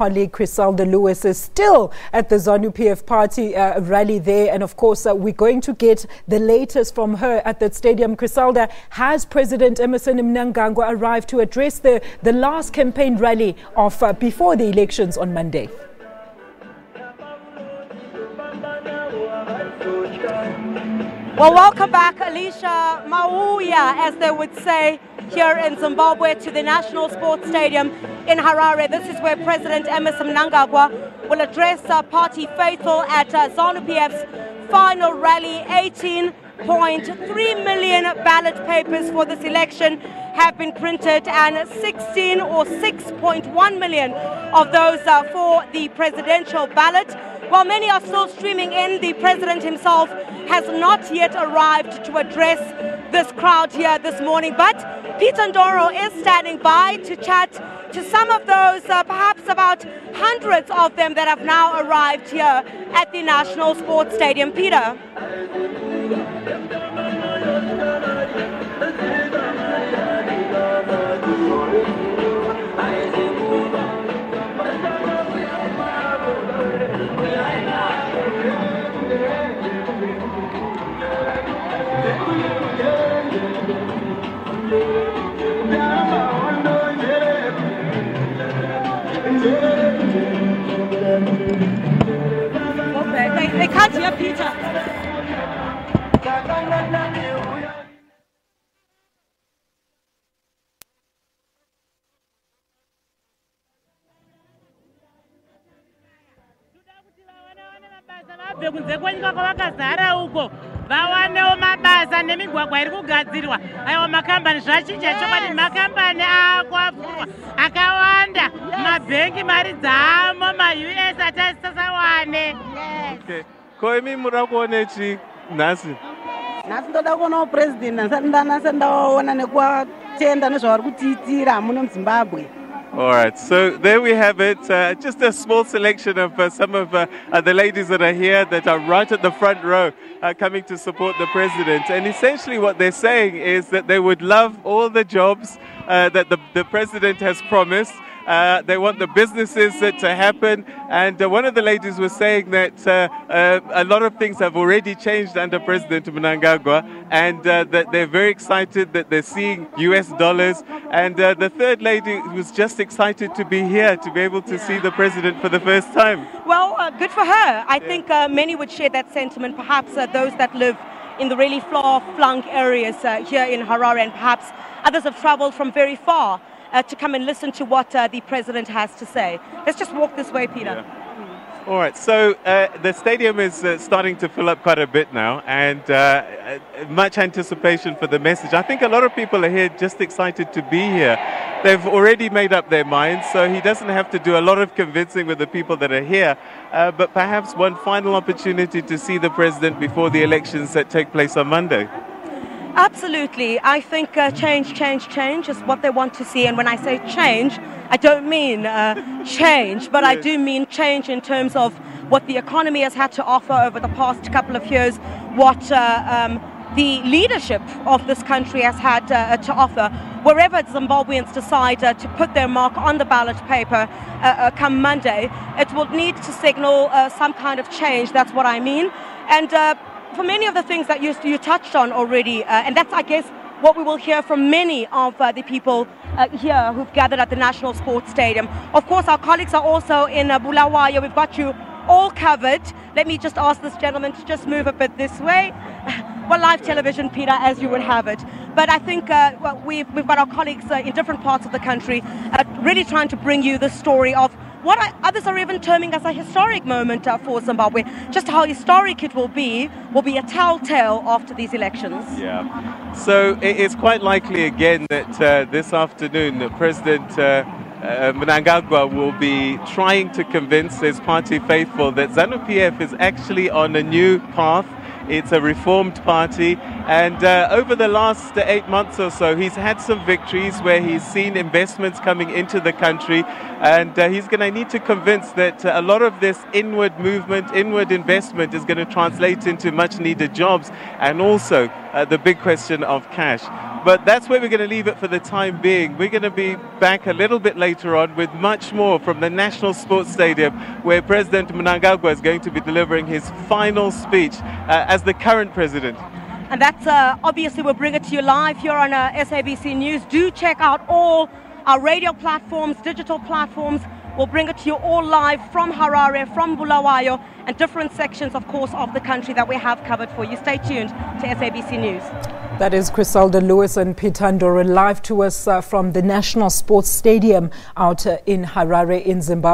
colleague Griselda Lewis is still at the ZANU-PF party rally there. And of course, we're going to get the latest from her at that stadium. Griselda, has President Emmerson Mnangagwa arrived to address the last campaign rally of before the elections on Monday? Well, welcome back, Alicia Mauya, as they would say here in Zimbabwe, to the National Sports Stadium in Harare. This is where President Emmerson Mnangagwa will address party faithful at ZANU-PF's final rally. 18.3 million ballot papers for this election have been printed, and 16 or 6.1 million of those are for the presidential ballot. While many are still streaming in, the president himself has not yet arrived to address this crowd here this morning. But Peter Ndoro is standing by to chat to some of those, perhaps about hundreds of them that have now arrived here at the National Sports Stadium. Peter. They can't hear Peter. vawanewo mabasa nemigwagwa iri kugadzirwa aiwa makambani zvachinja chokwadi makambani akuvavhurwa akawanda mabhengi mari dzamo maUS atasisasawane. Ko imi muri kuonechi nhasi? Nhasi ndoda kuonawo president ndanase ndaona nekuvatenda nezvavari kutiitira muno muZimbabwe. All right, so there we have it. Just a small selection of some of the ladies that are here that are right at the front row coming to support the president. And essentially what they're saying is that they would love all the jobs that the president has promised. They want the businesses to happen. And one of the ladies was saying that a lot of things have already changed under President Mnangagwa, and that they're very excited that they're seeing US dollars. And the third lady was just excited to be here, to be able to see the president for the first time. Well, good for her. I think many would share that sentiment, perhaps those that live in the really far-flung areas here in Harare, and perhaps others have traveled from very far to come and listen to what the president has to say. Let's just walk this way, Peter. Yeah. All right, so the stadium is starting to fill up quite a bit now, and much anticipation for the message. I think a lot of people are here just excited to be here. They've already made up their minds, so he doesn't have to do a lot of convincing with the people that are here, but perhaps one final opportunity to see the president before the elections that take place on Monday. Absolutely. I think change is what they want to see. And when I say change, I don't mean change, but I do mean change in terms of what the economy has had to offer over the past couple of years, what the leadership of this country has had to offer. Wherever Zimbabweans decide to put their mark on the ballot paper come Monday, it will need to signal some kind of change. That's what I mean. And for many of the things that you touched on already, and that's, I guess, what we will hear from many of the people here who've gathered at the National Sports Stadium. Of course, our colleagues are also in Bulawayo. We've got you all covered. Let me just ask this gentleman to just move a bit this way. Well, live television, Peter, as you would have it. But I think we've got our colleagues in different parts of the country really trying to bring you the story of what others are even terming as a historic moment for Zimbabwe. Just how historic it will be a telltale after these elections. Yeah. So it's quite likely again that this afternoon President Mnangagwa will be trying to convince his party faithful that ZANU-PF is actually on a new path. It's a reformed party, and over the last 8 months or so, he's had some victories where he's seen investments coming into the country, and he's going to need to convince that a lot of this inward movement, inward investment is going to translate into much needed jobs, and also the big question of cash. But that's where we're going to leave it for the time being. We're going to be back a little bit later on with much more from the National Sports Stadium, where President Mnangagwa is going to be delivering his final speech as the current president. And that's obviously we'll bring it to you live here on SABC News. Do check out all our radio platforms, digital platforms. We'll bring it to you all live from Harare, from Bulawayo, and different sections, of course, of the country that we have covered for you. Stay tuned to SABC News. That is Griselda Lewis and Peter Ndoro live to us from the National Sports Stadium out in Harare in Zimbabwe.